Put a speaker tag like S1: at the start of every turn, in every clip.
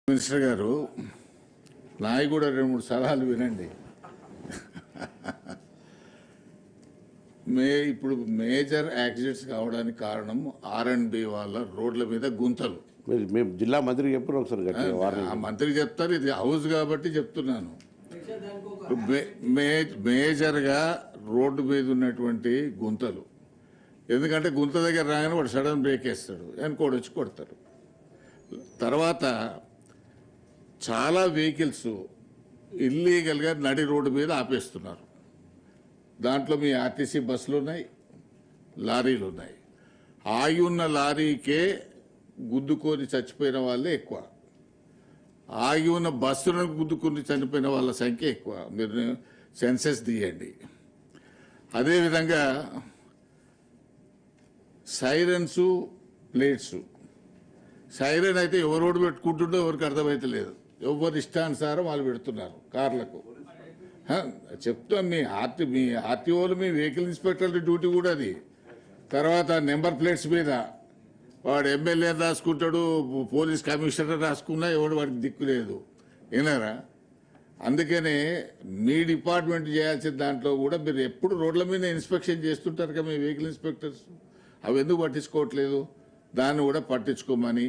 S1: Minister గారు నాయి కూడా 2-3 సలహాలు వినండి. ఇప్పుడు మేజర్ యాక్సిడెంట్స్ కావడానికి కారణం R&B వాళ్ళ రోడ్ల మీద గుంతలు.
S2: మేము జిల్లా మంత్రికి చెప్పారు ఒకసారి.
S1: ఆ మంత్రికి చెప్తారు, ఇది హౌస్ కాబట్టి చెప్తున్నాను. మేజర్గా రోడ్డు మీద ఉన్నటువంటి గుంతలు, ఎందుకంటే గుంత దగ్గర రాగానే వాడు సడన్ బ్రేక్ వేస్తాడు, వెనకోడు వచ్చి కొడతారు. తర్వాత చాలా వెహికల్స్ ఇల్లీగల్గా నడి రోడ్డు మీద ఆపేస్తున్నారు. దాంట్లో మీ ఆర్టీసీ బస్సులు ఉన్నాయి, లారీలు ఉన్నాయి. ఆగి ఉన్న లారీకే గుద్దుకొని చచ్చిపోయిన వాళ్ళే ఎక్కువ, ఆగి ఉన్న బస్సులను గుద్దుకొని చనిపోయిన వాళ్ళ సంఖ్య ఎక్కువ. మీరు సెన్సెస్ తీయండి. అదేవిధంగా సైరన్స్, ప్లేట్స్. సైరన్ అయితే ఎవరు రోడ్డు పెట్టుకుంటుండో ఎవరికి అర్థమైతే లేదు, ఎవరు ఇష్టానుసారం వాళ్ళు పెడుతున్నారు కార్లకు. చెప్తాం, మీ ఆర్టీఓలు, మీ వెహికల్ ఇన్స్పెక్టర్ల డ్యూటీ కూడా అది. తర్వాత నెంబర్ ప్లేట్స్ మీద వాడు ఎమ్మెల్యే రాసుకుంటాడు, పోలీస్ కమిషనర్ రాసుకున్నా ఎవడు వాడికి దిక్కు లేదు, విన్నారా? అందుకనే మీ డిపార్ట్మెంట్ చేయాల్సిన దాంట్లో కూడా మీరు ఎప్పుడు రోడ్ల మీద ఇన్స్పెక్షన్ చేస్తుంటారు కదా మీ వెహికల్ ఇన్స్పెక్టర్స్, అవి ఎందుకు పట్టించుకోవట్లేదు? దాన్ని కూడా పట్టించుకోమని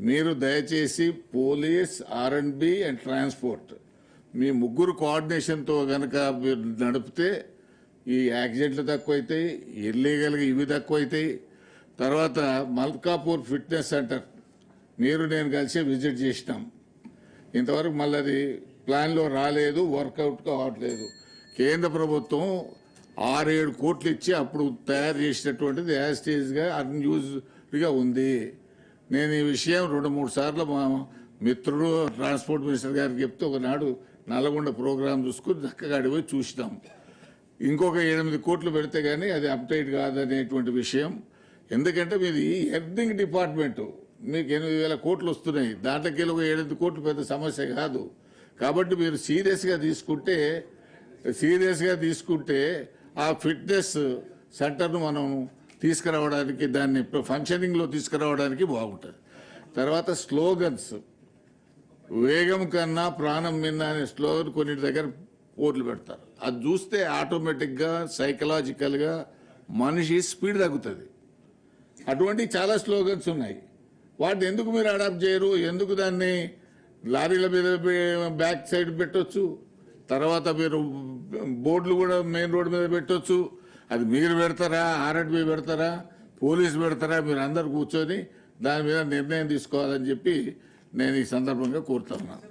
S1: మీరు దయచేసి పోలీస్, R&B అండ్ ట్రాన్స్పోర్ట్ మీ ముగ్గురు కోఆర్డినేషన్తో కనుక మీరు నడిపితే ఈ యాక్సిడెంట్లు తక్కువైతాయి, ఇల్లీగల్గా ఇవి తక్కువైతాయి. తర్వాత మల్కాపూర్ ఫిట్నెస్ సెంటర్ నేను కలిసి విజిట్ చేసినాం. ఇంతవరకు మళ్ళీ అది ప్లాన్లో రాలేదు, వర్కౌట్ కావట్లేదు. కేంద్ర ప్రభుత్వం 6-7 కోట్లు ఇచ్చి అప్పుడు తయారు చేసినటువంటిది యాస్టేజ్గా అన్యూజ్డ్గా ఉంది. నేను ఈ విషయం 2-3 సార్లు మా మిత్రుడు ట్రాన్స్పోర్ట్ మినిస్టర్ గారికి చెప్తే ఒకనాడు నల్గొండ ప్రోగ్రాం చూసుకుని చక్కగా అడిపోయి చూసినాం. ఇంకొక 8 కోట్లు పెడితే కానీ అది అప్డేట్ కాదనేటువంటి విషయం. ఎందుకంటే మీది ఎర్నింగ్ డిపార్ట్మెంటు, మీకు 8,000 కోట్లు వస్తున్నాయి, దాంట్లోకి ఒక 7 కోట్లు పెద్ద సమస్య కాదు. కాబట్టి మీరు సీరియస్గా తీసుకుంటే ఆ ఫిట్నెస్ సెంటర్ను మనం తీసుకురావడానికి, దాన్ని ఫంక్షనింగ్లో తీసుకురావడానికి బాగుంటుంది. తర్వాత స్లోగన్స్, వేగం కన్నా ప్రాణం మిన్న అనే స్లోగన్ కొన్నిటి దగ్గర పోర్లు పెడతారు. అది చూస్తే ఆటోమేటిక్గా సైకలాజికల్గా మనిషి స్పీడ్ తగ్గుతుంది. అటువంటి చాలా స్లోగన్స్ ఉన్నాయి, వాటిని ఎందుకు మీరు అడాప్ట్ చేయరు? ఎందుకు దాన్ని లారీల మీద బ్యాక్ సైడ్ పెట్టొచ్చు, తర్వాత మీరు బోర్డులు కూడా మెయిన్ రోడ్డు మీద పెట్టొచ్చు. అది మీరు పెడతారా, R&B పెడతారా, పోలీసు పెడతారా? మీరు అందరు కూర్చొని దాని మీద నిర్ణయం తీసుకోవాలని చెప్పి నేను ఈ సందర్భంగా కోరుతున్నాను.